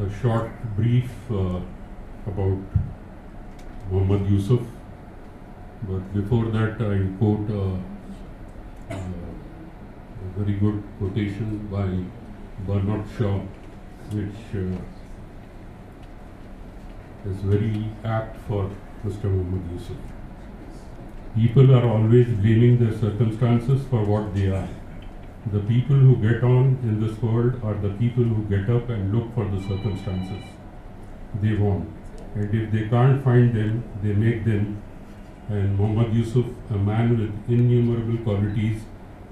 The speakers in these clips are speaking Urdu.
a short brief about Muhammad Yusuf, but before that I quote a very good quotation by Bernard Shaw, which is very apt for Mr. Mohammad Yusuf. People are always blaming their circumstances for what they are. The people who get on in this world are the people who get up and look for the circumstances they want. And if they can't find them, they make them. And Mohammad Yusuf, a man with innumerable qualities,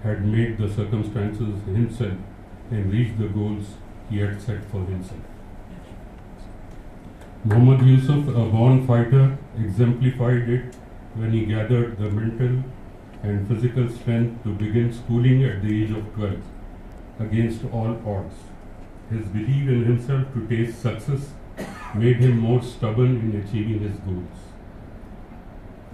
had made the circumstances himself and reached the goals he had set for himself. Mohammad Yusuf, a born fighter, exemplified it when he gathered the mental and physical strength to begin schooling at the age of 12 against all odds. His belief in himself to taste success made him more stubborn in achieving his goals.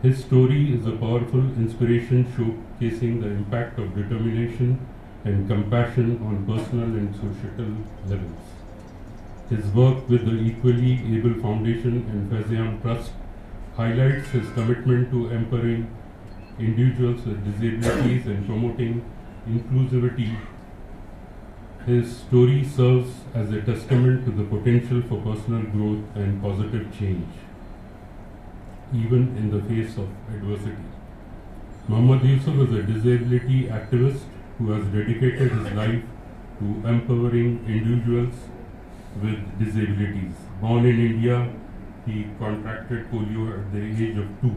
His story is a powerful inspiration showcasing the impact of determination and compassion on personal and societal levels. His work with the Equally Able Foundation and Faiz-e-Aam Trust highlights his commitment to empowering individuals with disabilities and promoting inclusivity. His story serves as a testament to the potential for personal growth and positive change, even in the face of adversity. Mohammad Yusuf is a disability activist who has dedicated his life to empowering individuals with disabilities. Born in India, he contracted polio at the age of 2,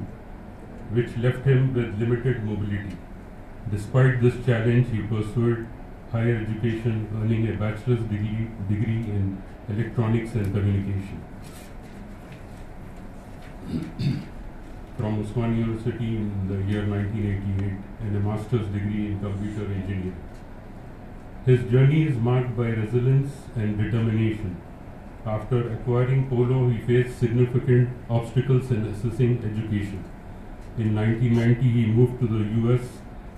which left him with limited mobility. Despite this challenge, he pursued higher education, earning a bachelor's degree in electronics and communication from Osmania University in the year 1988 and a master's degree in computer engineering. His journey is marked by resilience and determination. After acquiring polo, he faced significant obstacles in accessing education. In 1990, he moved to the US,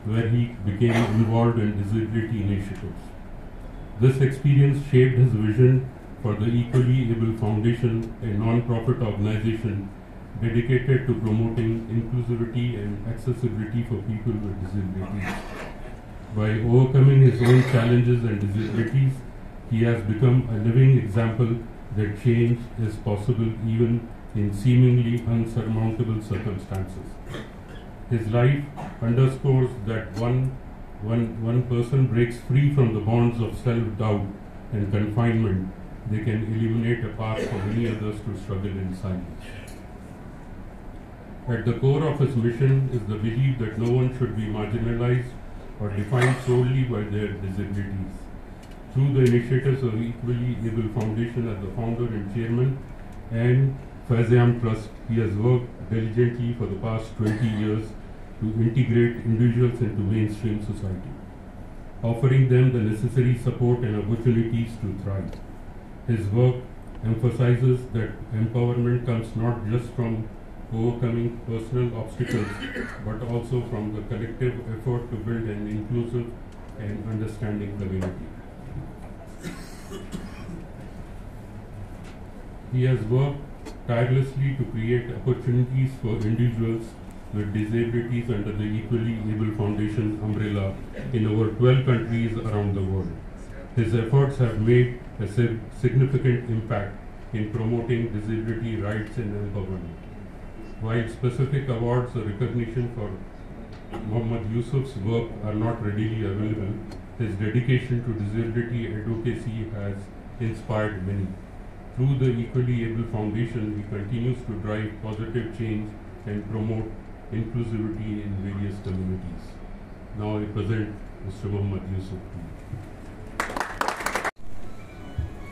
where he became involved in disability initiatives. This experience shaped his vision for the Equally Able Foundation, a non-profit organization dedicated to promoting inclusivity and accessibility for people with disabilities. By overcoming his own challenges and disabilities, he has become a living example that change is possible even in seemingly unsurmountable circumstances. His life underscores that one person breaks free from the bonds of self-doubt and confinement, they can illuminate a path for many others to struggle in silence. At the core of his mission is the belief that no one should be marginalized or defined solely by their disabilities. Through the initiatives of Equally Able Foundation as the founder and chairman and Faiz-e-Aam Trust, he has worked diligently for the past 20 years to integrate individuals into mainstream society, offering them the necessary support and opportunities to thrive. His work emphasizes that empowerment comes not just from overcoming personal obstacles, but also from the collective effort to build an inclusive and understanding community. He has worked tirelessly to create opportunities for individuals with disabilities under the Equally Able Foundation umbrella in over 12 countries around the world. His efforts have made a significant impact in promoting disability rights and empowerment. While specific awards or recognition for Mohammad Yusuf's work are not readily available, his dedication to disability advocacy has inspired many. Through the Equally Able Foundation, he continues to drive positive change and promote inclusivity in various communities. Now I present Mr. Mohammad Yusuf to you.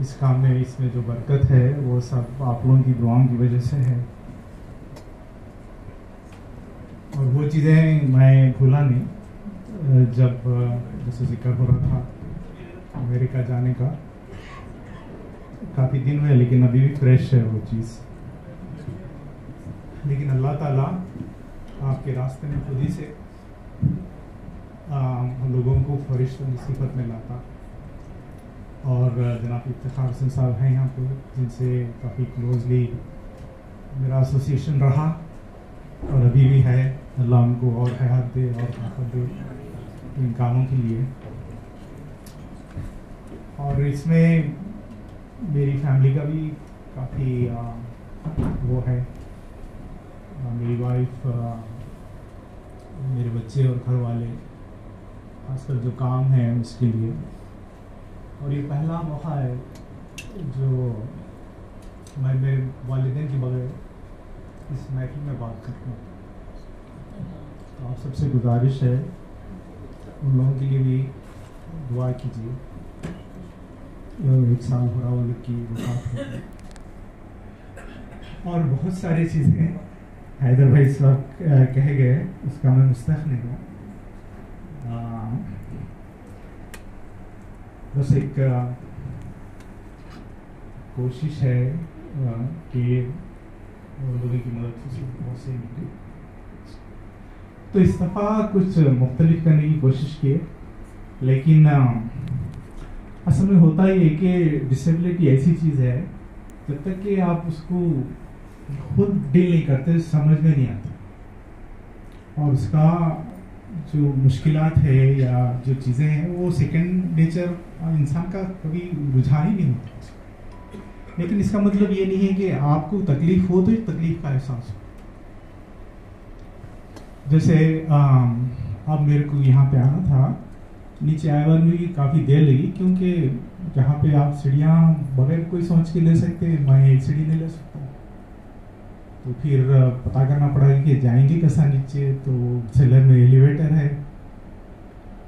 اس کام میں اس میں جو برکت ہے وہ سب آپ لوگوں کی دعاؤں کی وجہ سے ہے. اور وہ چیزیں میں بھولا نہیں جب جیسے ذکر ہو رہا تھا امریکہ جانے کا. کافی دن ہوئے لیکن ابھی بھی فریش ہے وہ چیز. لیکن اللہ تعالیٰ آپ کے راستے میں خود ہی سے لوگوں کو فرشتوں کی صفت میں لاتا. اور جناب افتخار حسن صاحب ہیں یہاں پہ جن سے کافی کلوزلی میرا ایسوسیشن رہا اور ابھی بھی ہے. اللہ ان کو اور حیات دے اور طاقت دے ان کاموں کے لیے. اور اس میں میری فیملی کا بھی کافی وہ ہے. میری وائف، میرے بچے اور گھر والے، خاص کر جو کام ہے اس کے لیے. اور یہ پہلا موقع ہے جو میں میرے والدین کے بغیر اس محفل میں بات کرتا ہوں. تو آپ سب سے گزارش ہے ان لوگوں کے لیے بھی دعا کیجیے. 1 سال ہو رہا وہ لوگ کی وفات ہو گئی. اور بہت ساری چیزیں حیدر بھائی اس وقت کہے گئے اس کا میں مستحق نہیں ہوں. بس ایک کوشش ہے کہ لوگوں کی مدد سے بہت سے ملی. تو اس دفعہ کچھ مختلف کرنے کی کوشش کی، لیکن اصل میں ہوتا ہی ہے کہ ڈسیبلٹی ایسی چیز ہے جب تک کہ آپ اس کو خود ڈیل نہیں کرتے سمجھ میں نہیں آتا. اور اس کا جو مشکلات ہے یا جو چیزیں ہیں وہ سیکنڈ نیچر انسان کا کبھی رجحان ہی نہیں ہوتا. لیکن اس کا مطلب یہ نہیں ہے کہ آپ کو تکلیف ہو تو تکلیف کا احساس ہو. جیسے اب میرے کو یہاں پہ آنا تھا، نیچے آئے والے میں کافی دیر لگی کیونکہ جہاں پہ آپ سیڑھیاں بغیر کوئی سوچ کے لے سکتے میں ایک سیڑھی نہیں لے سکتا. تو پھر پتا کرنا پڑا کہ جائیں گے کیسا نیچے. تو سیلر میں ایلیویٹر ہے.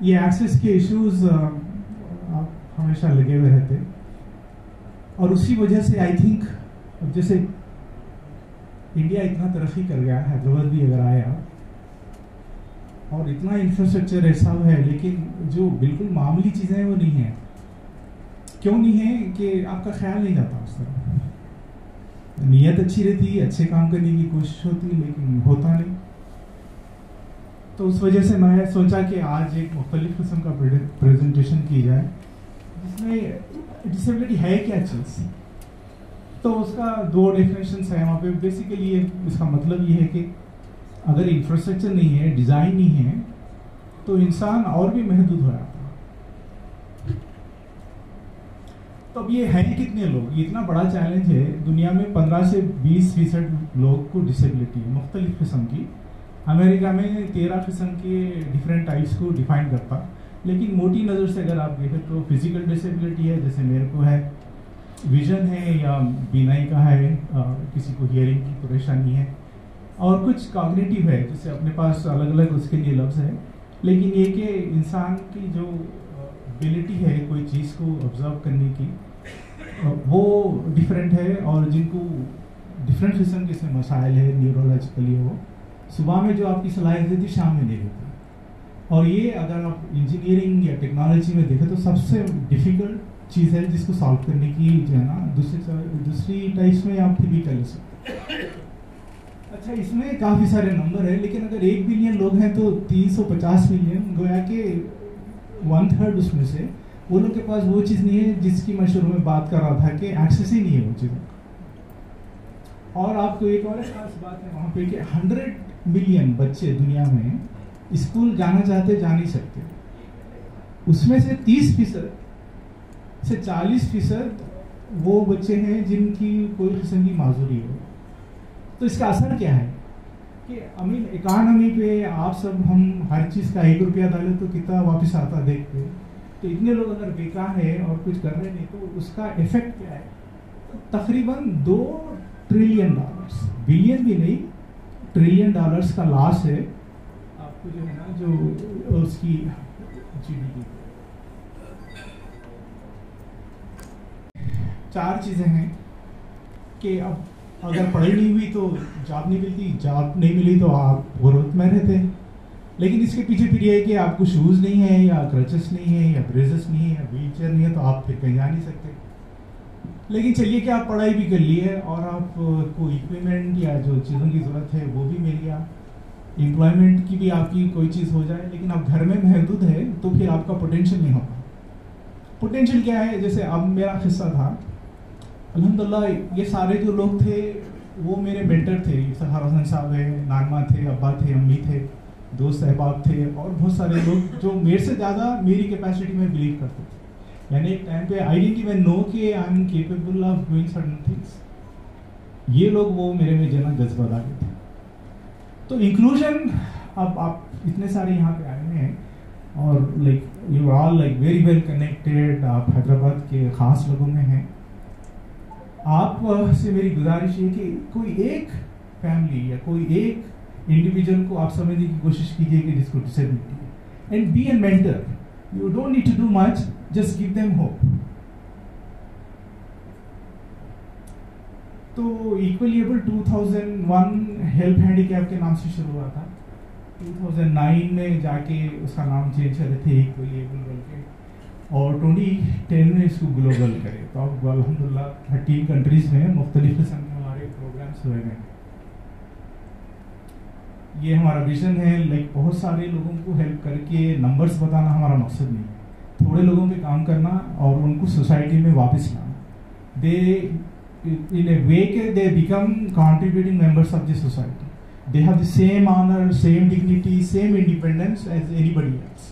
یہ ایکسیس کے ایشوز آپ ہمیشہ لگے ہوئے رہتے. اور اسی وجہ سے آئی تھنک جیسے انڈیا اتنا ترقی کر گیا، حیدرآباد بھی اگر آیا اور اتنا انفراسٹرکچر ایسا ہے، لیکن جو بالکل معمولی چیزیں ہیں وہ نہیں ہیں. کیوں نہیں ہے کہ آپ کا خیال نہیں جاتا اس طرح. نیت اچھی رہتی، اچھے کام کرنے کی کوشش ہوتی لیکن ہوتا نہیں. تو اس وجہ سے میں سوچا کہ آج ایک مختلف قسم کا پریزنٹیشن کی جائے جس میں ڈسیبلٹی ہے کیا چیز. تو اس کا 2 ڈیفینیشنس ہیں وہاں پہ. بیسیکلی اس کا مطلب یہ ہے کہ اگر انفراسٹرکچر نہیں ہے، ڈیزائن نہیں ہے، تو انسان اور بھی محدود ہو جاتا. تو اب یہ ہیں کتنے لوگ؟ یہ اتنا بڑا چیلنج ہے. دنیا میں 15 سے 20% لوگ کو ڈسیبلٹی مختلف قسم کی. امریکہ میں 13 قسم کے ڈفرینٹ ٹائپس کو ڈیفائن کرتا. لیکن موٹی نظر سے اگر آپ دیکھیں تو فزیکل ڈسیبلٹی ہے، جیسے میرے کو ہے، ویژن ہے یا بینائی کا ہے، کسی کو ہیئرنگ کی پریشانی ہے، اور کچھ کاگنیٹیو ہے جیسے اپنے پاس الگ الگ اس کے لیے لفظ ہے. لیکن یہ کہ انسان کی جو ایبلٹی ہے کوئی چیز کو آبزرو کرنے کی وہ ڈفرینٹ ہے. اور جن کو ڈفرینٹ قسم کے مسائل ہے نیورولوجیکلی، وہ صبح میں جو آپ کی صلاحیت دیتی شام میں نہیں دیتی. اور یہ اگر آپ انجینئرنگ یا ٹیکنالوجی میں دیکھیں تو سب سے ڈیفیکلٹ چیز ہے جس کو سالو کرنے کی جو ہے نا دوسری ٹائپس میں آپ بھی کر لے سکتے. اچھا، اس میں کافی سارے نمبر ہیں، لیکن اگر 1 بلین لوگ ہیں تو 350 ملین گویا کہ 1/3 اس میں سے وہ لوگ کے پاس وہ چیز نہیں ہے جس کی میں شروع میں بات کر رہا تھا کہ ایکسیس ہی نہیں ہے وہ چیزیں. اور آپ کو ایک اور خاص بات ہے وہاں پہ کہ 100 ملین بچے دنیا میں اسکول جانا چاہتے جا نہیں سکتے. اس میں سے 30% سے 40% وہ بچے ہیں جن کی کوئی قسم کی معذوری ہو. تو اس کا اثر کیا ہے کہ اکانومی پہ آپ سب ہم ہر چیز کا 1 روپیہ ڈالے تو کتنا واپس آتا دیکھتے. تو اتنے لوگ اگر بیکار ہے اور کچھ کر رہے نہیں تو اس کا ایفیکٹ کیا ہے؟ تقریباً $2 ٹریلین، بلین بھی نہیں، ٹریلین ڈالرز کا لاس ہے آپ کو جو ہے نا جو اس کی GDP. 4 چیزیں ہیں کہ اب اگر پڑھائی نہیں ہوئی تو جاب نہیں ملتی, جاب نہیں ملی تو آپ غربت میں رہتے, لیکن اس کے پیچھے پھر یہ ہے کہ آپ کو شوز نہیں ہے یا کرچز نہیں ہے یا بریزز نہیں ہے یا ویل چیئر نہیں ہے تو آپ پھر کہیں جا نہیں سکتے. لیکن چلیے کہ آپ پڑھائی بھی کر لی ہے اور آپ کو اکوپمنٹ یا جو چیزوں کی ضرورت ہے وہ بھی مل گیا, امپلائمنٹ کی بھی آپ کی کوئی چیز ہو جائے, لیکن اب گھر میں محدود ہے تو پھر آپ کا پوٹینشیل نہیں ہوگا. پوٹینشیل کیا ہے؟ جیسے اب میرا قصہ تھا, الحمدللہ یہ سارے جو لوگ تھے وہ میرے مینٹر تھے. سہار حسن صاحب ہے, نانما تھے, ابا تھے, امی تھے, دوست احباب تھے, اور بہت سارے لوگ جو میرے سے زیادہ میری کیپیسٹی میں بلیو کرتے تھے. یعنی ایک ٹائم پہ آئی ڈنٹ ایون نو کہ I am capable of doing certain things. یہ لوگ وہ میرے میں جنا جذبہ ڈالے تھے. تو انکلوژن, اب آپ اتنے سارے یہاں پہ آئے ہیں اور like you are all like very well connected, آپ حیدرآباد کے خاص لوگوں میں ہیں. آپ سے میری گزارش ہے کہ کوئی ایک فیملی یا کوئی ایک انڈیویجول کو آپ سمجھنے کی کوشش کیجیے کہ جس کو ڈسیبلٹی ہے, and be a mentor. You don't need to do much, just give them hope. تو ایکولیبل 2001 ہیلپ ہینڈیکیپ کے نام سے شروع ہوا تھا. 2009 میں جا کے اس کا نام چینج کر رہے تھے ایکولیبل بول کے, اور 2010 میں اس کو گلوبل کرے. تو اب الحمدللہ 13 کنٹریز میں مختلف قسم کے ہمارے پروگرامس ہوئے ہیں. یہ ہمارا ویژن ہے, لائک بہت سارے لوگوں کو ہیلپ کر کے نمبرز بتانا ہمارا مقصد نہیں ہے. تھوڑے لوگوں پہ کام کرنا اور ان کو سوسائٹی میں واپس لانا. دے in a way they become contributing members of the society. They have the same honor, same dignity, same independence as anybody else.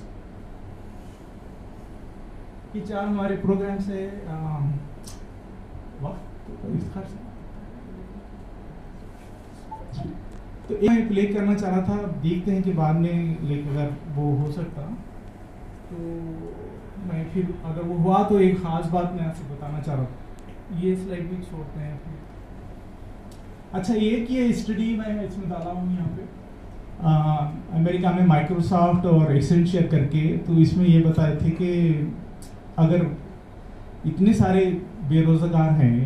یہ 4 ہمارے پروگرامس ہیں. تو میں پلے کرنا چاہ رہا تھا, دیکھتے ہیں کہ بعد میں اگر وہ ہو سکتا تو میں پھر اگر وہ ہوا تو ایک خاص بات میں آپ سے بتانا چاہ رہا ہوں. یہ سلائڈ بھی چھوڑتے ہیں. اچھا, ایک یہ اسٹڈی میں اس میں ڈالا ہوں یہاں پہ امریکہ میں مائکروسافٹ اور ایسنشیئر کر کے. تو اس میں یہ بتائے تھے کہ اگر اتنے سارے بے روزگار ہیں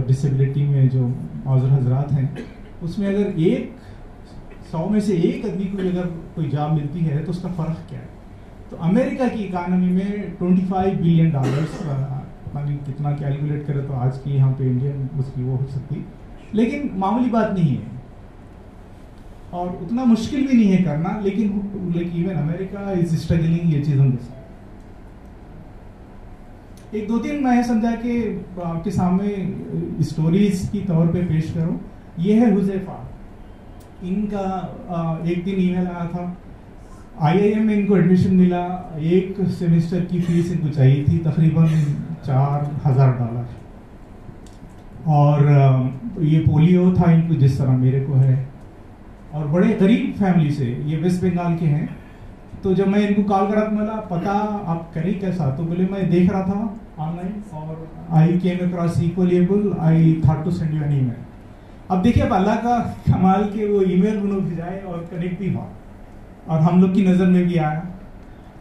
ڈسیبلٹی میں جو معذور حضرات ہیں, اس میں اگر 100 میں سے 1 آدمی کو اگر کوئی جاب ملتی ہے تو اس کا فرق کیا ہے. تو امریکہ کی اکانومی میں $25 بلین, کتنا کیلکولیٹ کرے تو آج کی یہاں پہ انڈین اس کی وہ ہو سکتی, لیکن معمولی بات نہیں ہے اور اتنا مشکل بھی نہیں ہے کرنا. لیکن ایون امریکہ از اسٹرگلنگ یہ چیزوں کے ساتھ. 1-2-3 میں سمجھا کہ آپ کے سامنے اسٹوریز کی طور پہ پیش کروں. یہ ہے حذیفہ, ان کا ایک دن ای میل آیا تھا. IIM میں ان کو ایڈمیشن ملا, ایک سیمسٹر کی فیس ان کو چاہیے تھی تقریباً $4,000, اور یہ پولیو تھا ان کو جس طرح میرے کو ہے, اور بڑے غریب فیملی سے, یہ ویسٹ بنگال کے ہیں. تو جب میں ان کو کال کرا تو ملا پتا آپ کریں کیسا, تو بولے میں دیکھ رہا تھا آن لائن اور I came across equalable, I thought to send you an email. اب دیکھیے اب اللہ کا کمال کے وہ ای میل انہوں بھیجائے اور کنیکٹ بھی ہوا اور ہم لوگ کی نظر میں بھی آیا.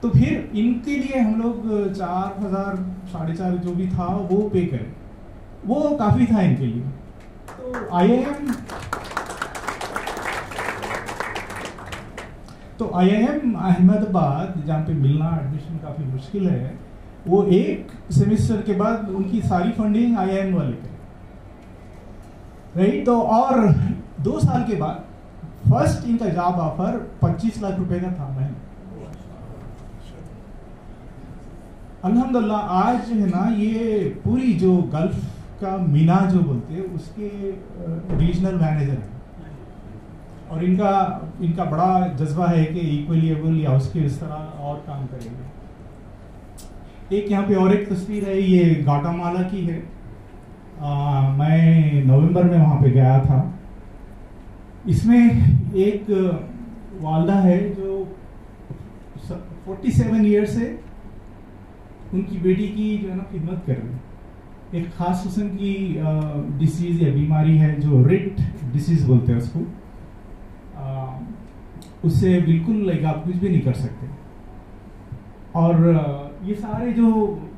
تو پھر ان کے لیے ہم لوگ 4,000 4,500 جو بھی تھا وہ پے کرے, وہ کافی تھا ان کے لیے. تو IIM احمد آباد جہاں پہ ملنا ایڈمیشن کافی مشکل ہے, وہ ایک سیمسٹر کے بعد ان کی ساری فنڈنگ IIM والے کرے, رائٹ. تو اور 2 سال کے بعد فرسٹ ان کا جاب آفر 25 لاکھ روپے کا تھا مہینے. الحمدللہ آج جو ہے نا یہ پوری جو گلف کا مینا جو بولتے ہیں اس کے ریجنل مینیجر ہیں, اور ان کا بڑا جذبہ ہے کہ ایکولیبل یا اس کے اس طرح اور کام کریں گے. ایک یہاں پہ اور ایک تصویر ہے, یہ گاٹا مالا کی ہے. میں نومبر میں وہاں پہ گیا تھا. اس میں ایک والدہ ہے جو 47 ایئر سے ان کی بیٹی کی جو ہے نا خدمت کر رہی ہے. ایک خاص قسم کی ڈیسیز یا بیماری ہے جو ریٹ ڈیسیز بولتے ہیں اس کو. اس سے بالکل آپ کچھ بھی نہیں کر سکتے. اور یہ سارے جو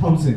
1000,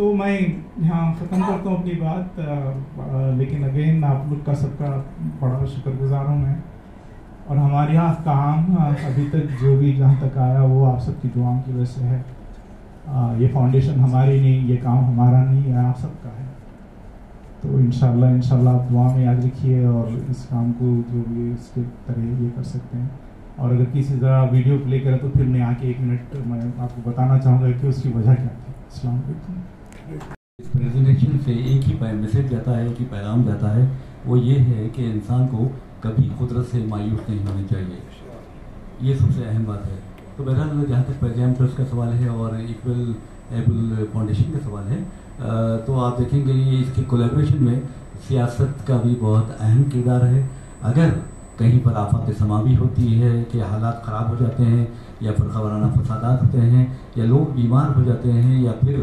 تو میں یہاں ختم کرتا ہوں اپنی بات، لیکن اگین آپ لوگ کا سب کا بڑا شکر گزار ہوں میں، اور ہمارے یہاں کام ابھی تک جو بھی جہاں تک آیا وہ آپ سب کی دعاؤں کی وجہ سے ہے. یہ فاؤنڈیشن ہماری نہیں، یہ کام ہمارا نہیں، یہ آپ سب کا ہے. تو انشاءاللہ آپ دعا میں یاد رکھیے اور اس کام کو جو بھی اس کے طرح یہ کر سکتے ہیں. اور اگر کسی ذرا ویڈیو پلے کرے تو پھر میں آ کے 1 منٹ میں آپ کو بتانا چاہوں گا کہ اس کی وجہ کیا تھی. السلام علیکم. اس پریزنٹیشن سے ایک ہی میسج جاتا ہے، ایک ہی پیغام جاتا ہے، وہ یہ ہے کہ انسان کو کبھی قدرت سے مایوس نہیں ہونا چاہیے. یہ سب سے اہم بات ہے. تو بہرحال جہاں تک پیجام ٹرسٹ کا سوال ہے اور ایکول ایبل فاؤنڈیشن کا سوال ہے، تو آپ دیکھیں گے اس کی کولیبریشن میں سیاست کا بھی بہت اہم کردار ہے. اگر کہیں پر آفات سما بھی ہوتی ہے کہ حالات خراب ہو جاتے ہیں، یا فرقہ وارانہ فسادات ہوتے ہیں، یا لوگ بیمار ہو جاتے ہیں، یا پھر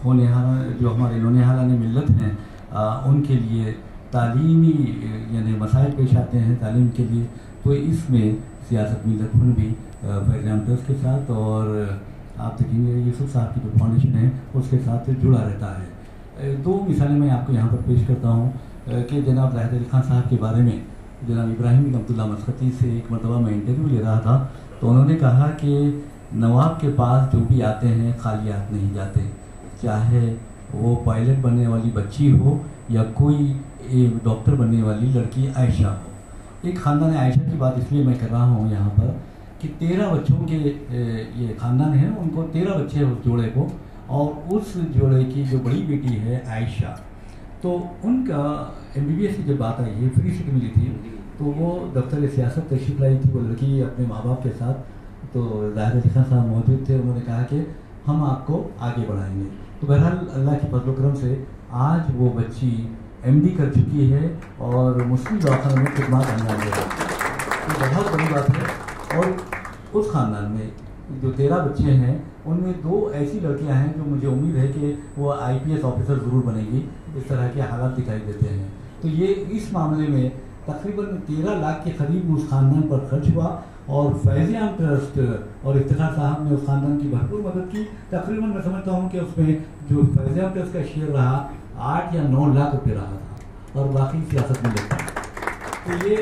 ہونے حالہ جو ہمارے نونے حالہ ملت ہیں ان کے لیے تعلیمی یعنی مسائل پیش آتے ہیں تعلیم کے لیے، تو اس میں سیاست ملت فنڈ بھی فیض ٹرسٹ کے ساتھ اور آپ دیکھیں گے یوسف صاحب کی جو فاؤنڈیشن ہے اس کے ساتھ جڑا رہتا ہے. 2 مثالیں میں آپ کو یہاں پر پیش کرتا ہوں کہ جناب زاہد علی خان صاحب کے بارے میں جناب ابراہیم بن عبداللہ مسقطی سے ایک مرتبہ میں انٹرویو لے رہا تھا، تو انہوں نے کہا کہ نواب کے پاس جو بھی آتے ہیں خالی ہاتھ نہیں جاتے، چاہے وہ پائلٹ بننے والی بچی ہو یا کوئی ڈاکٹر بننے والی لڑکی عائشہ ہو. ایک خاندان عائشہ کی بات اس لیے میں کر رہا ہوں یہاں پر کہ 13 بچوں کے یہ خاندان ہے، ان کو 13 بچے ہیں اس جوڑے کو، اور اس جوڑے کی جو بڑی بیٹی ہے عائشہ، تو ان کا MBBS کی جب بات آئی ہے فری سیٹ ملی تھی، تو وہ دفتر سیاست تشریف لائی تھی وہ لڑکی اپنے ماں باپ کے ساتھ. تو زاہد علی خان صاحب موجود تھے، انہوں نے کہا کہ ہم آپ کو آگے بڑھائیں گے. تو بہرحال اللہ کے فضل و کرم سے آج وہ بچی MD کر چکی ہے اور مسلم دواخانہ میں خدمات انجام دے رہی ہے. یہ بہت بڑی بات ہے. اور اس خاندان میں جو 13 بچے ہیں ان میں 2 ایسی لڑکیاں ہیں جو مجھے امید ہے کہ وہ IPS آفیسر ضرور بنے گی. اس طرح کے حالات دکھائی دیتے ہیں. تو یہ اس معاملے میں تقریباً 13 لاکھ کے قریب اس خاندان پر خرچ ہوا، اور فیض عام ٹرسٹ اور افتخار صاحب نے اس خاندان کی بھرپور مدد کی. تقریباً میں سمجھتا ہوں کہ اس میں جو فیض عام ٹرسٹ کا شیئر رہا 8 یا 9 لاکھ روپے رہا تھا، اور باقی سیاست میں لگتا. تو یہ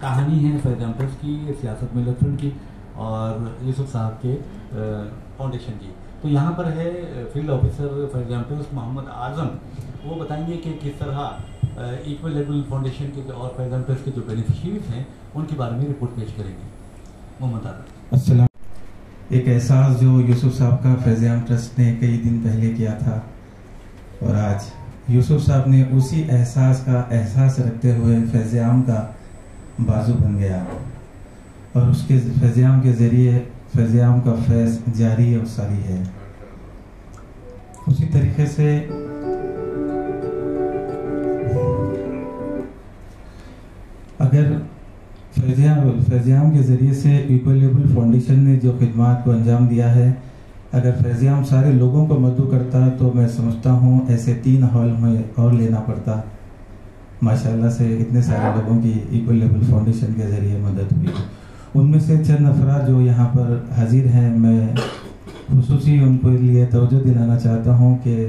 کہانی ہے فیض عام ٹرسٹ کی، سیاست میں لطفن کی اور یوسف صاحب کے فاؤنڈیشن کی. تو یہاں پر ہے فیلڈ آفیسر فیض عام ٹرسٹ محمد اعظم، وہ بتائیں گے کہ کس طرح ایکول ایبل فاؤنڈیشن کے اور فیض عام ٹرسٹ کے جو بینیفیشریز ہیں ان کے بارے میں رپورٹ پیش کریں گے. محمد اعظم. السلام. ایک احساس جو یوسف صاحب کا فیض عام ٹرسٹ نے کئی دن پہلے کیا تھا، اور آج یوسف صاحب نے اسی احساس کا احساس رکھتے ہوئے فیض عام کا بازو بن گیا، اور اس کے فیض عام کے ذریعے فیض عام کا فیض جاری اور ساری ہے. اسی طریقے سے اگر فیض عام کے ذریعے سے ایکول ایبل فاؤنڈیشن نے جو خدمات کو انجام دیا ہے، اگر فیض عام سارے لوگوں کو مدعو کرتا تو میں سمجھتا ہوں ایسے 3 ہال میں اور لینا پڑتا. ماشاءاللہ سے اتنے سارے لوگوں کی ایکول ایبل فاؤنڈیشن کے ذریعے مدد ہوئی. ان میں سے چند افراد جو یہاں پر حاضر ہیں، میں خصوصی ان کے لیے توجہ دلانا چاہتا ہوں کہ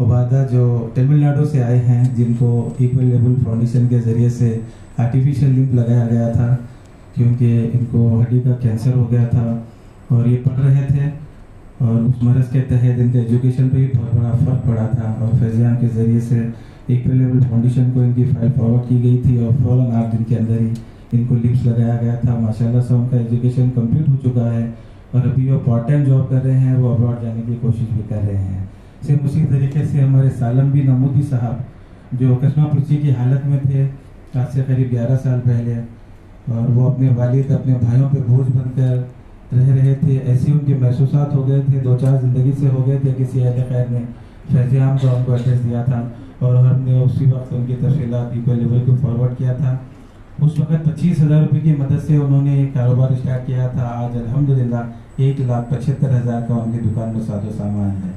عبادہ جو تمل ناڈو سے آئے ہیں، جن کو ایکول ایبل فاؤنڈیشن کے ذریعے سے آرٹیفیشل لمب لگایا گیا تھا کیونکہ ان کو ہڈی کا کینسر ہو گیا تھا اور یہ پڑھ رہے تھے، اور اس مرض کے تحت ان کے ایجوکیشن پہ بھی بہت بڑا فرق پڑا تھا، اور فیض عام کے ذریعے سے ایکول ایبل فاؤنڈیشن کو ان کی فائل فارورڈ کی گئی تھی، اور فوراً 8 دن کے اندر ہی ان کو لمبس لگایا گیا تھا. ماشاءاللہ سے ان کا ایجوکیشن کمپلیٹ ہو چکا ہے، اور ابھی وہ پارٹ ٹائم جاب کر رہے ہیں، وہ ابراڈ جانے کی کوشش بھی کر رہے ہیں. صرف اسی طریقے سے ہمارے سالم بن نمودی صاحب جو قسمہ پرسی کی حالت میں تھے آج سے قریب 11 سال پہلے، اور وہ اپنے والد اپنے بھائیوں پہ بوجھ بن کر رہ رہے تھے. ایسے ان کے محسوسات ہو گئے تھے، 2-4 زندگی سے ہو گئے تھے. کسی اہل خیر نے فیض عام کا ان کو ایڈریس دیا تھا، اور ہم نے اسی وقت ان کی تفصیلات ایکول ایبل کو فارورڈ کیا تھا. اس وقت 25,000 روپے کی مدد سے انہوں نے کاروبار اسٹارٹ کیا تھا. آج الحمدللہ 1,75,000 کا ان کی دکان میں ساز و سامان ہے.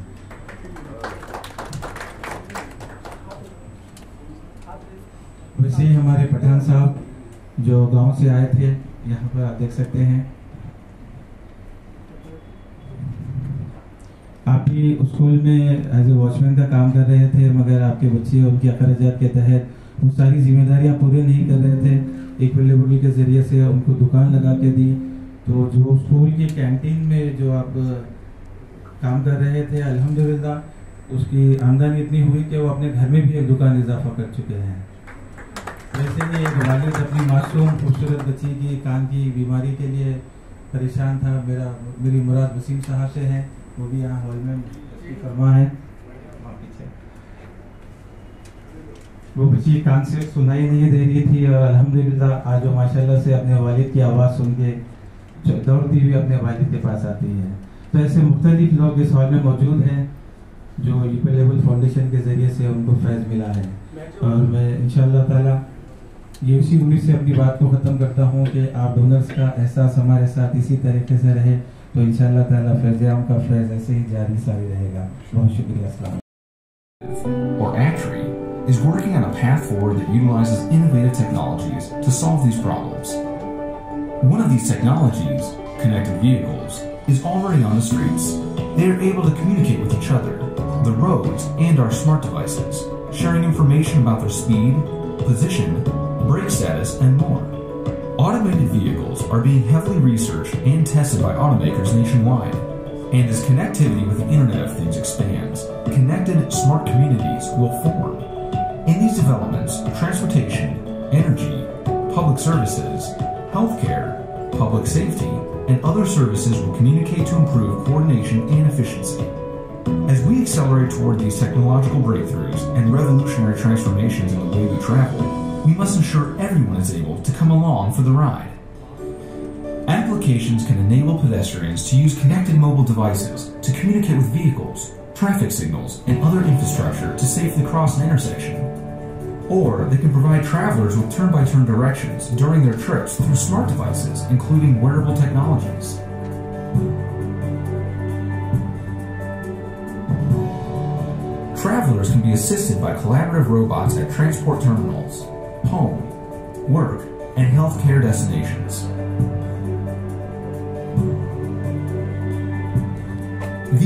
ویسے ہی ہمارے پٹھان صاحب جو گاؤں سے آئے تھے، یہاں پر آپ دیکھ سکتے ہیں. آپ بھی ابھی اسکول میں ایز اے واچ مین کا کام کر رہے تھے، مگر آپ کے بچے ان کے اخراجات کے تحت وہ ساری ذمہ داریاں پورے نہیں کر رہے تھے. ایکویلیبل کے ذریعے سے ان کو دکان لگا کے دی. تو جو اسکول کی کینٹین میں جو آپ کام کر رہے تھے، الحمدللہ اس کی آمدنی اتنی ہوئی کہ وہ اپنے گھر میں بھی ایک دکان اضافہ کر چکے ہیں. ویسے ہی ایک والد اپنی معصوم خوبصورت بچی کی کان کی بیماری کے لیے پریشان تھا. میری مراد وسیم صاحب سے ہے، وہ بھی یہاں ہال میں فرما ہے. وہ بچی کان سے سنائی نہیں دے رہی تھی، اور الحمدللہ آج وہ ماشاءاللہ سے اپنے والد کی آواز سن کے دوڑتی ہوئی اپنے والد کے پاس آتی ہے. تو ایسے مختلف لوگ اس ہال میں موجود ہیں جو ایکویلیبل فاؤنڈیشن کے ذریعے سے ان کو فیض ملا ہے. اور میں انشاءاللہ تعالیٰ یہ اسی امید سے اپنی بات کو ختم کرتا ہوں کہ آپ ڈونرز کا احساس ہمارے ساتھ اسی طریقے سے رہے تو انشاءاللہ تعالیٰ فیض عام کا فیض ایسے ہی جاری ساری رہے گا. بہت شکریہ. السلام. Or ACTRI is working on a path forward that utilizes innovative technologies to solve these problems. One of these technologies, connected vehicles, is already on the streets. They are able to communicate with each other, the roads, and our smart devices, sharing information about their speed, position, brake status, and more. Automated vehicles are being heavily researched and tested by automakers nationwide. And as connectivity with the Internet of Things expands, connected smart communities will form. In these developments, transportation, energy, public services, healthcare, public safety, and other services will communicate to improve coordination and efficiency. As we accelerate toward these technological breakthroughs and revolutionary transformations in the way we travel, we must ensure everyone is able to come along for the ride. Applications can enable pedestrians to use connected mobile devices to communicate with vehicles, traffic signals, and other infrastructure to safely cross an intersection. Or they can provide travelers with turn-by-turn directions during their trips through smart devices, including wearable technologies. Travelers can be assisted by collaborative robots at transport terminals, home, work, and healthcare destinations.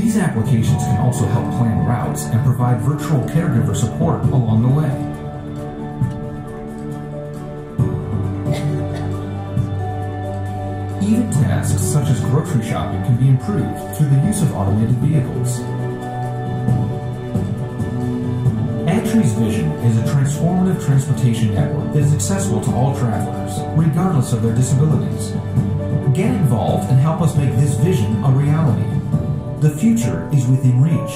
These applications can also help plan routes and provide virtual caregiver support along the way. Even tasks such as grocery shopping can be improved through the use of automated vehicles. ACTRI's vision is a transformative transportation network that is accessible to all travelers, regardless of their disabilities. Get involved and help us make this vision a reality. The future is within reach.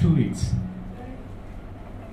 2 weeks.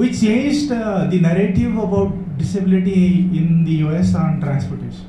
which changed the narrative about disability in the US on transportation.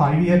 5-year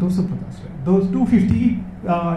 250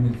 MLC।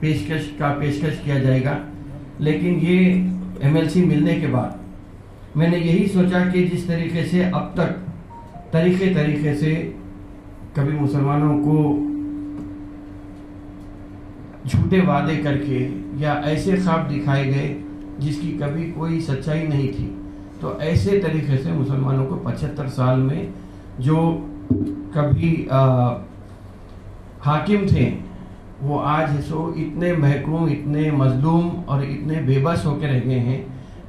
پیشکش کیا جائے گا. لیکن یہ MLC ملنے کے بعد میں نے یہی سوچا کہ جس طریقے سے اب تک طریقے سے کبھی مسلمانوں کو جھوٹے وعدے کر کے یا ایسے خواب دکھائے گئے جس کی کبھی کوئی سچائی نہیں تھی، تو ایسے طریقے سے مسلمانوں کو 75 سال میں جو کبھی حاکم تھے وہ آج سو اتنے محکوم، اتنے مظلوم اور اتنے بے بس ہو کے رہ گئے ہیں.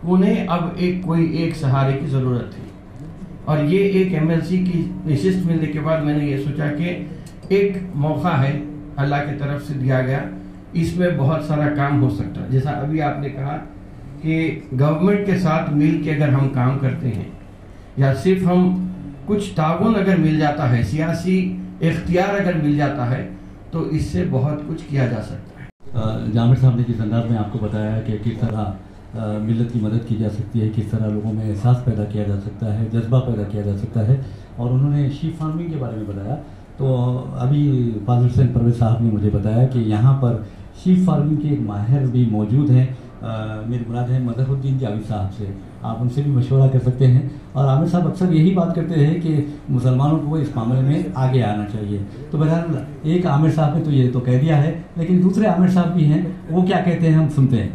انہیں اب ایک سہارے کی ضرورت تھی. اور یہ ایک MLC کی نشست ملنے کے بعد میں نے یہ سوچا کہ ایک موقع ہے اللہ کی طرف سے دیا گیا، اس میں بہت سارا کام ہو سکتا ہے. جیسا ابھی آپ نے کہا کہ گورنمنٹ کے ساتھ مل کے اگر ہم کام کرتے ہیں یا صرف ہم کچھ تعاون اگر مل جاتا ہے، سیاسی اختیار اگر مل جاتا ہے، تو اس سے بہت کچھ کیا جا سکتا ہے. جامر صاحب نے جس انداز میں آپ کو بتایا کہ کس طرح ملت کی مدد کی جا سکتی ہے، کس طرح لوگوں میں احساس پیدا کیا جا سکتا ہے، جذبہ پیدا کیا جا سکتا ہے، اور انہوں نے شیپ فارمنگ کے بارے میں بتایا. تو ابھی فاضل حسین پرویز صاحب نے مجھے بتایا کہ یہاں پر شیپ فارمنگ کے ایک ماہر بھی موجود ہیں. میری مراد ہے مظہر الدین جاوید صاحب سے، آپ ان سے بھی مشورہ کر سکتے ہیں. اور عامر صاحب اکثر یہی بات کرتے ہیں کہ مسلمانوں کو اس معاملے میں آگے آنا چاہیے. تو بہرحال ایک عامر صاحب نے تو یہ تو کہہ دیا ہے، لیکن دوسرے عامر صاحب بھی ہیں، وہ کیا کہتے ہیں ہم سنتے ہیں.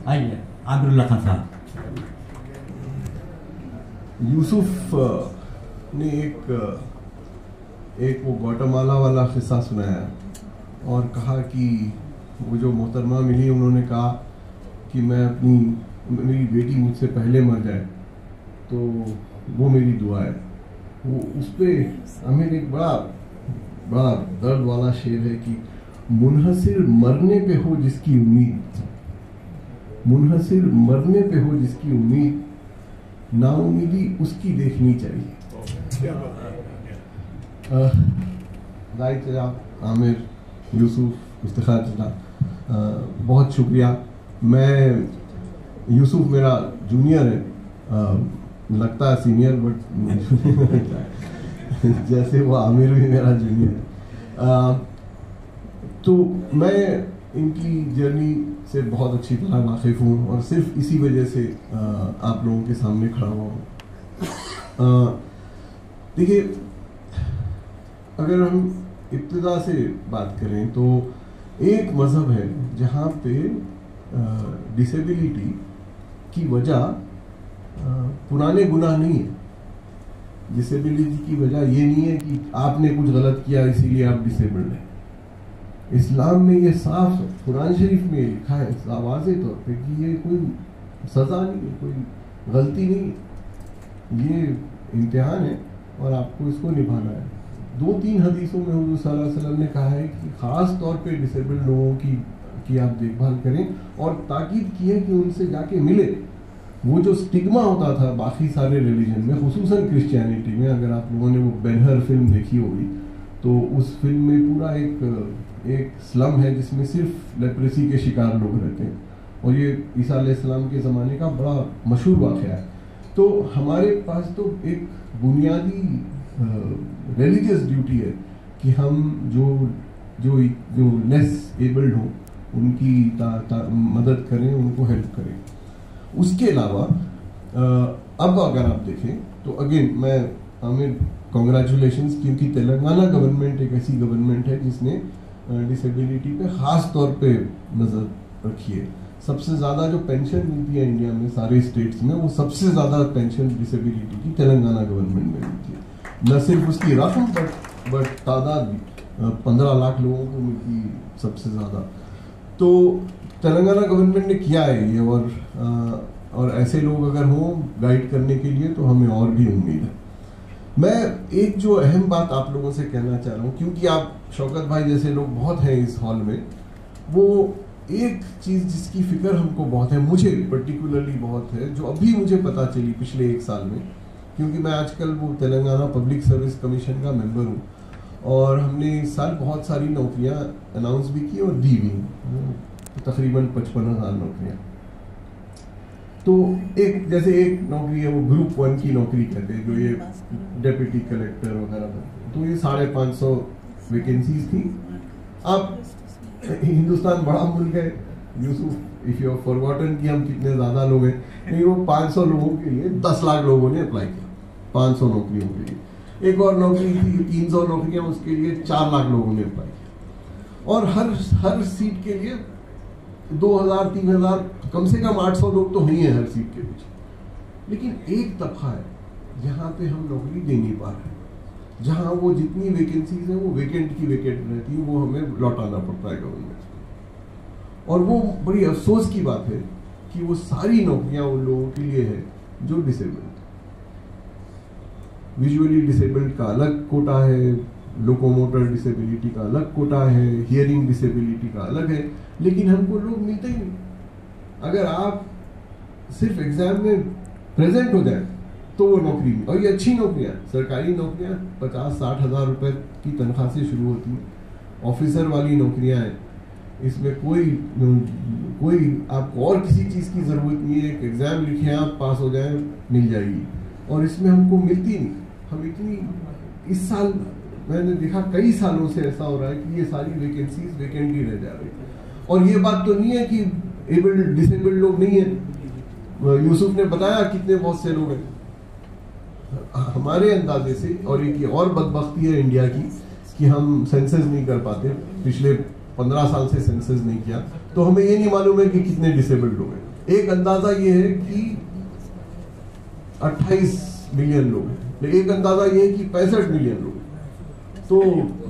آئیے عامر اللہ خان صاحب. یوسف نے ایک وہ گوٹامالا والا قصہ سنایا اور کہا کہ وہ جو محترمہ ملی انہوں نے کہا کہ میری بیٹی مجھ سے پہلے مر جائے تو وہ میری دعا ہے. وہ اس پہ ہمیں ایک بڑا درد والا شعر ہے کہ منحصر مرنے پہ ہو جس کی امید، منحصر مرنے پہ ہو جس کی امید، نا امیدی اس کی دیکھنی چاہیے. زاہد چچا، عامر، یوسف، افتخار چچا، بہت شکریہ. میں یوسف میرا جونیئر ہے، لگتا ہے سینئر بٹ جیسے وہ عامر بھی میرا جونیئر ہے. تو میں ان کی جرنی سے بہت اچھی طرح واقف ہوں اور صرف اسی وجہ سے آپ لوگوں کے سامنے کھڑا ہوا ہوں. دیکھیے، اگر ہم ابتدا سے بات کریں تو ایک مذہب ہے جہاں پہ ڈسیبلٹی کی وجہ پرانے گناہ نہیں ہے. ڈسیبلٹی کی وجہ یہ نہیں ہے کہ آپ نے کچھ غلط کیا اسی لیے آپ ڈسیبلڈ ہیں. اسلام میں یہ صاف قرآن شریف میں لکھا ہے واضح طور پہ کہ یہ کوئی سزا نہیں ہے، کوئی غلطی نہیں ہے، یہ امتحان ہے اور آپ کو اس کو نبھانا ہے. 2-3 حدیثوں میں حضور صلی اللہ علیہ وسلم نے کہا ہے کہ خاص طور پہ ڈسیبلڈ لوگوں کی آپ دیکھ بھال کریں اور تاکید کی ہے کہ ان سے جا کے ملے. وہ جو سٹگما ہوتا تھا باقی سارے ریلیجن میں، خصوصاً کرسچینٹی میں، اگر آپ لوگوں نے وہ بین ہر فلم دیکھی ہوگی تو اس فلم میں پورا ایک سلم ہے جس میں صرف لیپریسی کے شکار لوگ رہتے ہیں، اور یہ عیسیٰ علیہ السلام کے زمانے کا بڑا مشہور واقعہ ہے. تو ہمارے پاس تو ایک بنیادی ریلیجیس ڈیوٹی ہے کہ ہم جو لیس ایبلڈ ہوں ان کی مدد کریں، ان کو ہیلپ کریں. اس کے علاوہ اب اگر آپ دیکھیں تو اگین میں عامر کنگریچولیشنز، کیونکہ تلنگانہ گورنمنٹ ایک ایسی گورنمنٹ ہے جس نے ڈسیبلٹی پہ خاص طور پہ نظر رکھی ہے. سب سے زیادہ جو پینشن ملتی ہے انڈیا میں سارے اسٹیٹس میں، وہ سب سے زیادہ پینشن ڈسیبلٹی کی تلنگانہ گورنمنٹ میں ملتی ہے. نہ صرف اس کی رقم بٹ تعداد بھی 15 لاکھ لوگوں کو ملتی ہے سب سے زیادہ. تو تلنگانہ گورنمنٹ نے کیا ہے یہ، اور ایسے لوگ اگر ہوں گائیڈ کرنے کے لیے تو ہمیں اور بھی امید ہے. میں ایک جو اہم بات آپ لوگوں سے کہنا چاہ رہا ہوں، کیونکہ آپ شوکت بھائی جیسے لوگ بہت ہیں اس ہال میں، وہ ایک چیز جس کی فکر ہم کو بہت ہے، مجھے پرٹیکولرلی بہت ہے، جو ابھی مجھے پتہ چلی پچھلے 1 سال میں، کیونکہ میں آج کل وہ تلنگانہ پبلک سروس کمیشن کا ممبر ہوں اور ہم نے اس سال بہت ساری نوکریاں اناؤنس بھی کی اور دی بھی، تقریباً 55,000 نوکریاں. تو جیسے ایک نوکری ہے وہ گروپ 1 کی نوکری کہتے ہیں، جو یہ ڈیپٹی کلیکٹر وغیرہ بنتے ہیں. تو یہ 550 ویکینسیز تھیں. آپ ہندوستان بڑا ملک ہے یوسف، اف یو ہیو فارگوٹن کہ ہم کتنے زیادہ لوگ ہیں، نہیں وہ 500 لوگوں کے لیے 10 لاکھ لوگوں نے اپلائی کیا 500 نوکریوں کے لیے. ایک اور نوکری تھی 300 نوکریاں، اس کے لیے 4 لاکھ لوگوں نے اپلائی کیا. اور ہر سیٹ کے لیے 2000 3000 کم سے کم 800 لوگ تو ہی ہیں ہر سیٹ کے پیچھے. لیکن ایک طبقہ ہے جہاں پہ ہم نوکری دے نہیں پا رہے، جہاں وہ جتنی ویکنسیز ہیں وہ ویکینٹ کی ویکینٹ رہتی ہیں، وہ ہمیں لوٹانا پڑتا ہے گورنمنٹ. اور وہ بڑی افسوس کی بات ہے کہ وہ ساری نوکریاں ان لوگوں کے لیے ہے جو ڈسیبلڈ. ویژولی ڈسیبلڈ کا الگ کوٹا ہے، لوکوموٹر ڈسیبلٹی کا الگ کوٹا ہے، ہیئرنگ ڈسیبلٹی کا الگ ہے، لیکن ہم کو لوگ ملتے ہی نہیں. اگر آپ صرف ایگزام میں پریزنٹ ہو جائیں تو وہ نوکری نہیں. اور یہ اچھی نوکریاں، سرکاری نوکریاں 50-60 ہزار روپے کی تنخواہ سے شروع ہوتی ہیں. آفیسر والی نوکریاں ہیں، اس میں کوئی آپ کو اور کسی چیز کی ضرورت نہیں ہے، ایک ایگزام لکھیں آپ پاس ہو جائیں مل جائے گی. اور اس میں ہم کو ملتی نہیں. ہم اتنی اس سال میں نے دیکھا کئی سالوں سے ایسا ہو رہا ہے کہ یہ ساری ویکنسیز ویکینٹ ہی رہ جا رہی ہے. اور یہ بات تو نہیں ہے کہ ایبلڈ ڈسیبلڈ لوگ نہیں ہیں. یوسف نے بتایا کتنے بہت سے لوگ ہیں. ہمارے اندازے سے، اور ایک اور بدبختی ہے انڈیا کی کہ ہم سینسس نہیں کر پاتے، پچھلے 15 سال سے سینسس نہیں کیا، تو ہمیں یہ نہیں معلوم ہے کہ کتنے ڈسیبلڈ لوگ ہیں. ایک اندازہ یہ ہے کہ 28 ملین لوگ ہیں، ایک اندازہ یہ ہے کہ 65 ملین لوگ ہیں. تو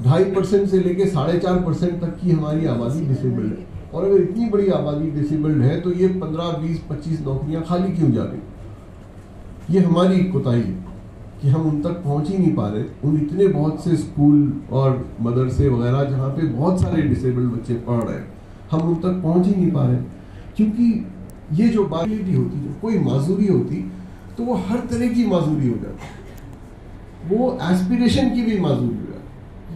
2.5% سے لے کے 4.5% تک کی ہماری آبادی ڈسیبلڈ ہے. اور اگر اتنی بڑی آبادی ڈسیبلڈ ہے تو یہ 15 20 25 نوکریاں خالی کیوں جا رہی؟ یہ ہماری کوتاہی ہے کہ ہم ان تک پہنچ ہی نہیں پا رہے. ان اتنے بہت سے اسکول اور مدرسے وغیرہ جہاں پہ بہت سارے ڈسیبلڈ بچے پڑھ رہے ہیں، ہم ان تک پہنچ ہی نہیں پا رہے. کیونکہ یہ جو بائیلٹی ہوتی ہے، کوئی معذوری ہوتی تو وہ ہر طرح کی معذوری ہو جاتی، وہ ایسپریشن کی بھی معذوری ہو جاتی.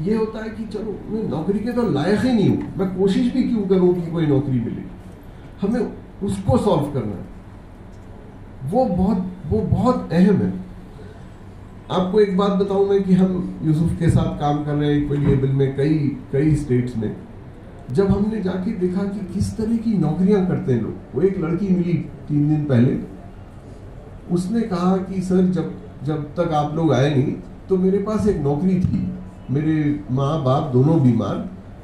یہ ہوتا ہے کہ چلو میں نوکری کے تو لائق ہی نہیں ہوں، میں کوشش بھی کیوں کروں کہ کوئی نوکری ملے. ہمیں اس کو سالو کرنا ہے، وہ بہت اہم ہے. آپ کو ایک بات بتاؤں میں کہ ہم یوسف کے ساتھ کام کر رہے ہیں ایکولیبل میں کئی اسٹیٹس میں. جب ہم نے جا کے دیکھا کہ کس طرح کی نوکریاں کرتے ہیں لوگ، وہ ایک لڑکی ملی 3 دن پہلے، اس نے کہا کہ سر جب تک آپ لوگ آئے نہیں تو میرے پاس ایک نوکری تھی. میرے ماں باپ دونوں بیمار،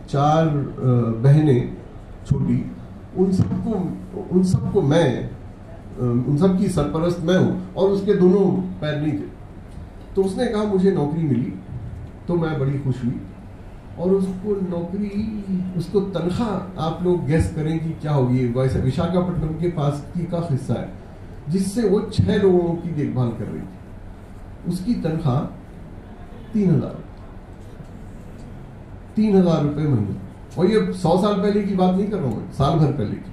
4 بہنیں چھوٹی، ان سب کو میں ان سب کی سرپرست میں ہوں، اور اس کے دونوں پیر نہیں تھے. تو اس نے کہا مجھے نوکری ملی تو میں بڑی خوش ہوئی. اور اس کو تنخواہ آپ لوگ گیس کریں کہ کیا ہوگی. ویسے وشاکھاپٹنم کے پاس کا حصہ ہے جس سے وہ 6 لوگوں کی دیکھ بھال کر رہی تھی. اس کی تنخواہ 3,000 روپے مہینے. اور یہ 100 سال پہلے کی بات نہیں کر رہا ہوں میں، سال بھر پہلے کی.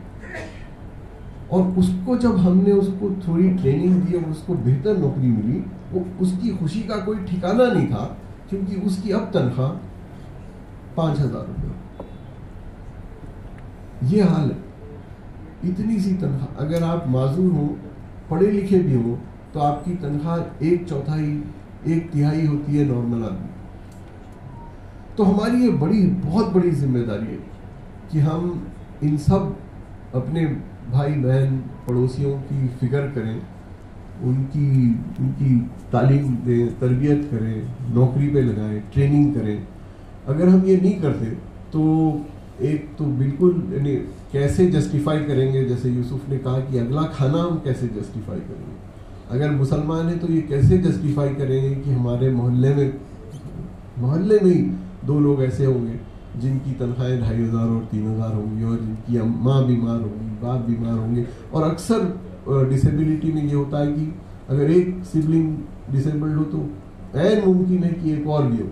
اور اس کو جب ہم نے اس کو تھوڑی ٹریننگ دی اور اس کو بہتر نوکری ملی، وہ اس کی خوشی کا کوئی ٹھکانہ نہیں تھا، کیونکہ اس کی اب تنخواہ 5,000 روپے. یہ حال ہے. اتنی سی تنخواہ، اگر آپ معذور ہوں، پڑھے لکھے بھی ہوں، تو آپ کی تنخواہ 1/4 ہوتی ہے نارمل آدمی. تو ہماری یہ بہت بڑی ذمہ داری ہے کہ ہم ان سب اپنے بھائی بہن پڑوسیوں کی فکر کریں، ان کی تعلیم دیں، تربیت کریں، نوکری پہ لگائیں، ٹریننگ کریں. اگر ہم یہ نہیں کرتے تو ایک تو بالکل یعنی کیسے جسٹیفائی کریں گے، جیسے یوسف نے کہا کہ اگلا کھانا ہم کیسے جسٹیفائی کریں گے. اگر مسلمان ہیں تو یہ کیسے جسٹیفائی کریں گے کہ ہمارے محلے میں ہی 2 لوگ ایسے ہوں گے جن کی تنخواہیں 2,500 اور 3,000 ہوں گی، اور جن کی ماں بیمار ہوں گی، باپ بیمار ہوں گے. اور اکثر ڈسیبلٹی میں یہ ہوتا ہے کہ اگر ایک سبلنگ ڈسیبلڈ ہو تو غیر ممکن ہے کہ ایک اور بھی ہو.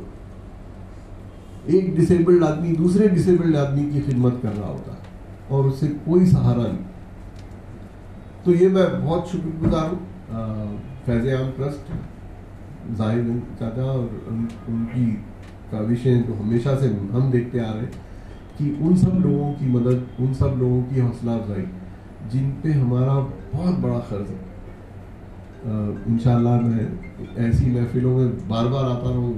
ایک ڈسیبلڈ آدمی دوسرے ڈسیبلڈ آدمی کی خدمت کر رہا ہوتا ہے اور اس سے کوئی سہارا نہیں. تو یہ میں بہت شکر گزار ہوں فیض عام ٹرسٹ، زاہد چاچا اور ان کی کاوشیں جو ہمیشہ سے ہم دیکھتے آ رہے ہیں کہ ان سب لوگوں کی مدد، ان سب لوگوں کی حوصلہ افزائی جن پہ ہمارا بہت بڑا قرض ہے. انشاءاللہ میں ایسی محفلوں میں بار بار آتا رہوں،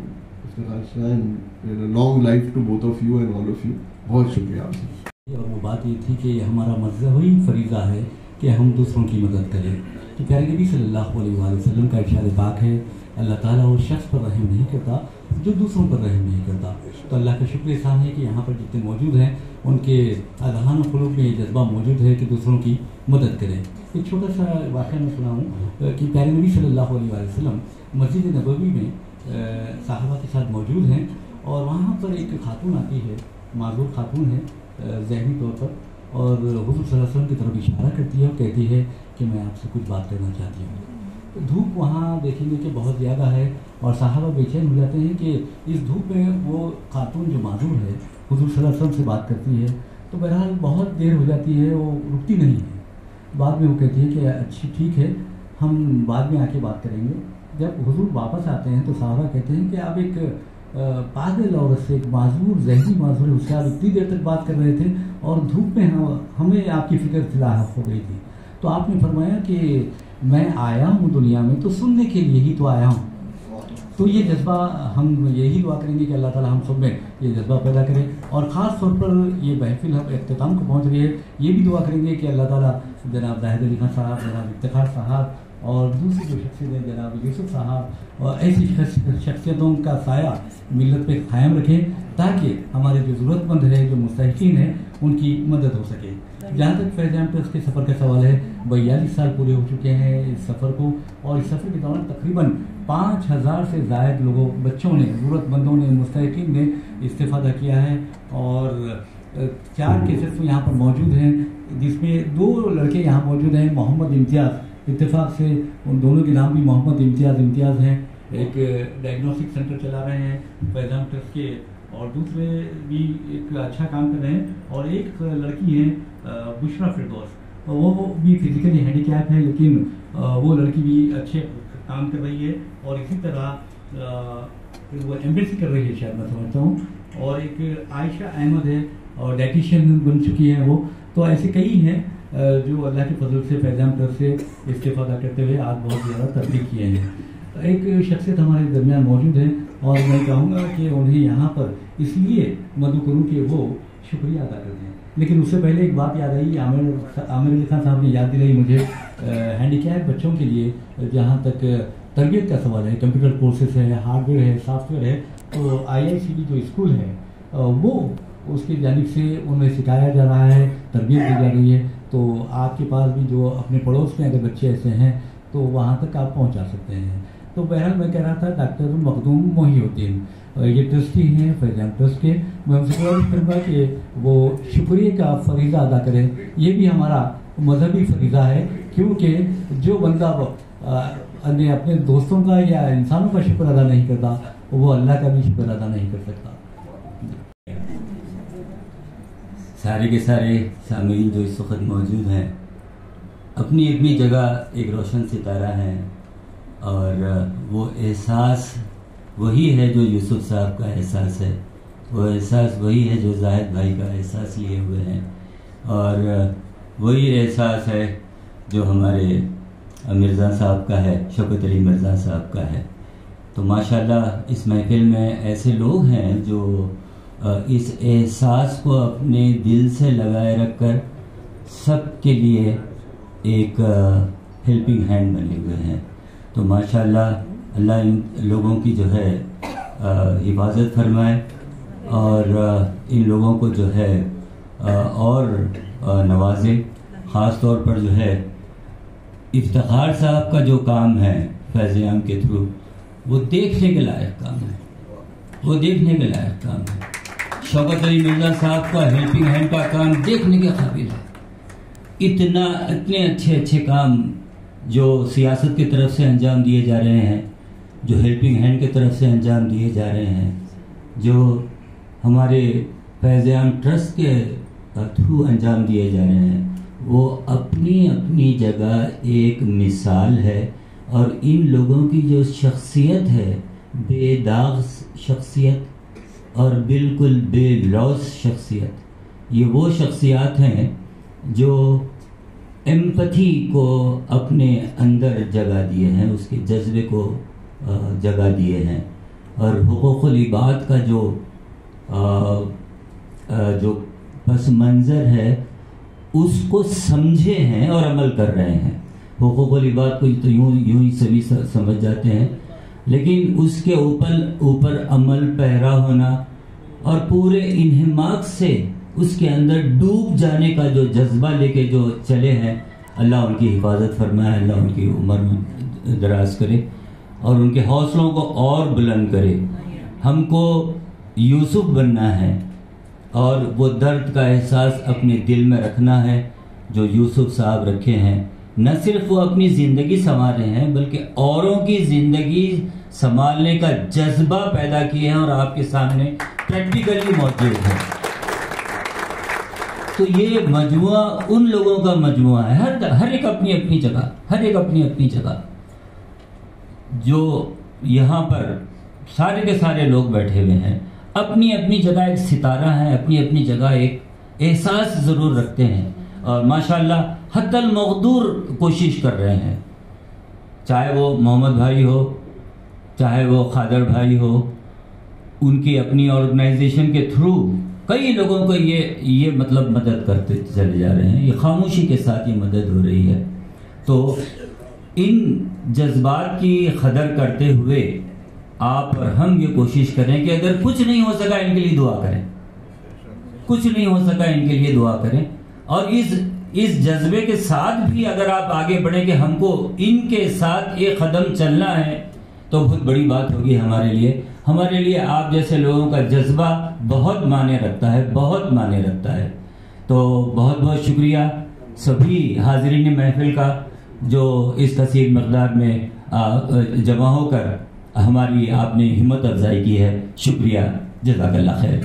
Mr. Harsha, and a long life to both of you and all of you. بہت شکریہ آپ سے. اور وہ بات یہ تھی کہ ہمارا مذہب وہی فریضہ ہے کہ ہم دوسروں کی مدد کریں. تو پیارے نبی صلی اللہ علیہ وآلہ وسلم کا ارشاد پاک ہے اللہ تعالیٰ اس شخص پر رحم نہیں کرتا جو دوسروں پر رحم نہیں کرتا. تو اللہ کا شکر احسان ہے کہ یہاں پر جتنے موجود ہیں ان کے اذہان و قلوب میں یہ جذبہ موجود ہے کہ دوسروں کی مدد کریں. ایک چھوٹا سا واقعہ میں سنا ہوں کہ پیارے نبی صلی اللہ علیہ وآلہ وسلم مسجد نبوی میں صحابہ کے ساتھ موجود ہیں اور وہاں پر ایک خاتون آتی ہے, معذور خاتون ہے ذہنی طور پر, اور حضور صلی اللہ علیہ وسلم کی طرف اشارہ کرتی ہے اور کہتی ہے کہ میں آپ سے کچھ بات کرنا چاہتی ہوں. دھوپ وہاں دیکھیں گے کہ بہت زیادہ ہے اور صحابہ بے چین ہو جاتے ہیں کہ اس دھوپ میں وہ خاتون جو معذور ہے حضور صلی اللہ علیہ وسلم سے بات کرتی ہے. تو بہرحال بہت دیر ہو جاتی ہے, وہ رکتی نہیں ہے. بعد میں وہ کہتی ہے کہ اچھی ٹھیک ہے ہم بعد میں آ کے بات کریں گے. جب حضور واپس آتے ہیں تو صحابہ کہتے ہیں کہ آپ ایک پاگل عورت سے, ایک معذور ذہنی معذور ہے, اس سے آپ اتنی دیر تک بات کر رہے تھے اور دھوپ میں ہمیں آپ کی فکر لاحق ہو گئی تھی. تو آپ نے فرمایا کہ میں آیا ہوں دنیا میں تو سننے کے لیے ہی تو آیا ہوں. تو یہ جذبہ ہم یہی دعا کریں گے کہ اللہ تعالیٰ ہم سب میں یہ جذبہ پیدا کرے. اور خاص طور پر یہ محفل اختتام کو پہنچ رہی ہے, یہ بھی دعا کریں گے کہ اللہ تعالیٰ جناب زاہد علی خان صاحب, جناب افتخار صاحب اور دوسری جو شخصیت ہیں جناب یوسف صاحب اور ایسی شخصیتوں کا سایہ ملت پہ قائم رکھیں تاکہ ہمارے جو ضرورت مند ہے, جو مستحقین ہیں, ان کی مدد ہو سکے. جہاں تک فیضان ٹرسٹ کے سفر کا سوال ہے, 42 سال پورے ہو چکے ہیں اس سفر کو, اور اس سفر کے دوران تقریباً 5000 سے زائد لوگوں, بچوں نے, ضرورت مندوں نے, مستحقین نے استفادہ کیا ہے. اور 4 کیسز یہاں پر موجود ہیں جس میں 2 لڑکے یہاں موجود ہیں, محمد امتیاز, اتفاق سے ان دونوں کے نام بھی محمد امتیاز ہیں. ایک ڈائگنوسٹک سینٹر چلا رہے ہیں فیضان ٹرسٹ کے, اور دوسرے بھی ایک اچھا کام کر رہے ہیں. اور ایک لڑکی ہے بشرا فردوس, وہ بھی فزیکلی ہینڈی کیپ ہے لیکن وہ لڑکی بھی اچھے کام کر رہی ہے. اور اسی طرح وہ ایمبیسی کر رہی ہے شاید میں سمجھتا ہوں. اور ایک عائشہ احمد ہے اور ڈائٹیشین بن چکی ہیں وہ. تو ایسے کئی ہیں جو اللہ کے فضل سے فیضان ٹرسٹ سے استفادہ کرتے ہوئے آج بہت زیادہ ترقی کیے ہیں. ایک شخصیت ہمارے درمیان موجود ہے اور میں چاہوں گا کہ انہیں یہاں پر اس لیے مدعو کروں کہ وہ شکریہ ادا کر دیں. لیکن اس سے پہلے ایک بات یاد آئی, عامر علی خان صاحب نے یاد دلائی مجھے ہینڈی کیپ بچوں کے لیے جہاں تک تربیت کا سوال ہے, کمپیوٹر کورسز ہے, ہارڈ ویئر ہے, سافٹ ویئر ہے. تو IICD جو اسکول ہے وہ اس کی جانب سے انہیں سکھایا جا رہا ہے, تربیت دی جا رہی ہے. تو آپ کے پاس بھی جو اپنے پڑوس میں اگر بچے ایسے ہیں تو وہاں تک آپ پہنچا سکتے ہیں. تو بہرحال میں کہہ رہا تھا ڈاکٹر مخدوم محی الدین یہ ٹرسٹی ہیں فیضان ٹرسٹ کے, میں ان سے گزارش کروں گا کہ وہ شکریہ کا فریضہ ادا کریں. یہ بھی ہمارا مذہبی فریضہ ہے کیونکہ جو بندہ اپنے دوستوں کا یا انسانوں کا شکر ادا نہیں کرتا وہ اللہ کا بھی شکر ادا نہیں کر سکتا. سارے کے سارے سامعین جو اس وقت موجود ہیں اپنی اپنی جگہ ایک روشن ستارہ ہیں, اور وہ احساس وہی ہے جو یوسف صاحب کا احساس ہے, وہ احساس وہی ہے جو زاہد بھائی کا احساس لیے ہوئے ہیں, اور وہی احساس ہے جو ہمارے مرزا صاحب کا ہے, شوکت علی مرزا صاحب کا ہے. تو ماشاءاللہ اس محفل میں ایسے لوگ ہیں جو اس احساس کو اپنے دل سے لگائے رکھ کر سب کے لیے ایک ہیلپنگ ہینڈ بنے ہوئے ہیں. تو ماشاءاللہ اللہ ان لوگوں کی جو ہے حفاظت فرمائے اور ان لوگوں کو جو ہے اور نوازے. خاص طور پر جو ہے افتخار صاحب کا جو کام ہے فیضان کے تھرو وہ دیکھنے کے لائق کام ہے, وہ دیکھنے کے لائق کام ہے. شوکت علی مرزا صاحب کا ہیلپنگ ہینڈ کا کام دیکھنے کے قابل ہے. اتنے اچھے کام جو سیاست کی طرف سے انجام دیے جا رہے ہیں, جو ہیلپنگ ہینڈ کی طرف سے انجام دیے جا رہے ہیں, جو ہمارے فیضان ٹرسٹ کے تھرو انجام دیے جا رہے ہیں, وہ اپنی جگہ ایک مثال ہے. اور ان لوگوں کی جو شخصیت ہے, بے داغ شخصیت اور بالکل بے لوث شخصیت, یہ وہ شخصیات ہیں جو ایمپتھی کو اپنے اندر جگہ دیے ہیں, اس کے جذبے کو جگہ دیے ہیں. اور حقوق العباد کا جو پس منظر ہے اس کو سمجھے ہیں اور عمل کر رہے ہیں. حقوق العباد کو تو یوں ہی سبھی سمجھ جاتے ہیں، لیکن اس کے اوپر عمل پیرا ہونا اور پورے انہماک سے اس کے اندر ڈوب جانے کا جو جذبہ لے کے جو چلے ہیں، اللہ ان کی حفاظت فرمائے، اللہ ان کی عمر میں دراز کرے اور ان کے حوصلوں کو اور بلند کرے. ہم کو یوسف بننا ہے اور وہ درد کا احساس اپنے دل میں رکھنا ہے جو یوسف صاحب رکھے ہیں. نہ صرف وہ اپنی زندگی سنوارے ہیں بلکہ اوروں کی زندگی سنبھالنے کا جذبہ پیدا کیے ہیں اور آپ کے سامنے پریکٹیکلی موجود ہیں. تو یہ مجموعہ ان لوگوں کا مجموعہ ہے، ہر ایک اپنی اپنی جگہ، ہر ایک اپنی اپنی جگہ. جو یہاں پر سارے کے سارے لوگ بیٹھے ہوئے ہیں، اپنی اپنی جگہ ایک ستارہ ہے، اپنی اپنی جگہ ایک احساس ضرور رکھتے ہیں اور ماشاءاللہ حد المقدور کوشش کر رہے ہیں. چاہے وہ محمد بھائی ہو، چاہے وہ خادر بھائی ہو، ان کی اپنی آرگنائزیشن کے تھرو کئی لوگوں کو یہ مطلب مدد کرتے چلے جا رہے ہیں. یہ خاموشی کے ساتھ یہ مدد ہو رہی ہے. تو ان جذبات کی قدر کرتے ہوئے آپ اور ہم یہ کوشش کریں کہ اگر کچھ نہیں ہو سکا ان کے لیے دعا کریں، کچھ نہیں ہو سکا ان کے لیے دعا کریں. اور اس جذبے کے ساتھ بھی اگر آپ آگے بڑھیں کہ ہم کو ان کے ساتھ ایک قدم چلنا ہے تو بہت بڑی بات ہوگی ہمارے لیے. ہمارے لیے آپ جیسے لوگوں کا جذبہ بہت معنی رکھتا ہے، بہت معنی رکھتا ہے. تو بہت بہت شکریہ سبھی حاضرین محفل کا جو اس کثیر مقدار میں جمع ہو کر ہماری آپ نے ہمت افزائی کی ہے. شکریہ، جزاک اللہ خیر.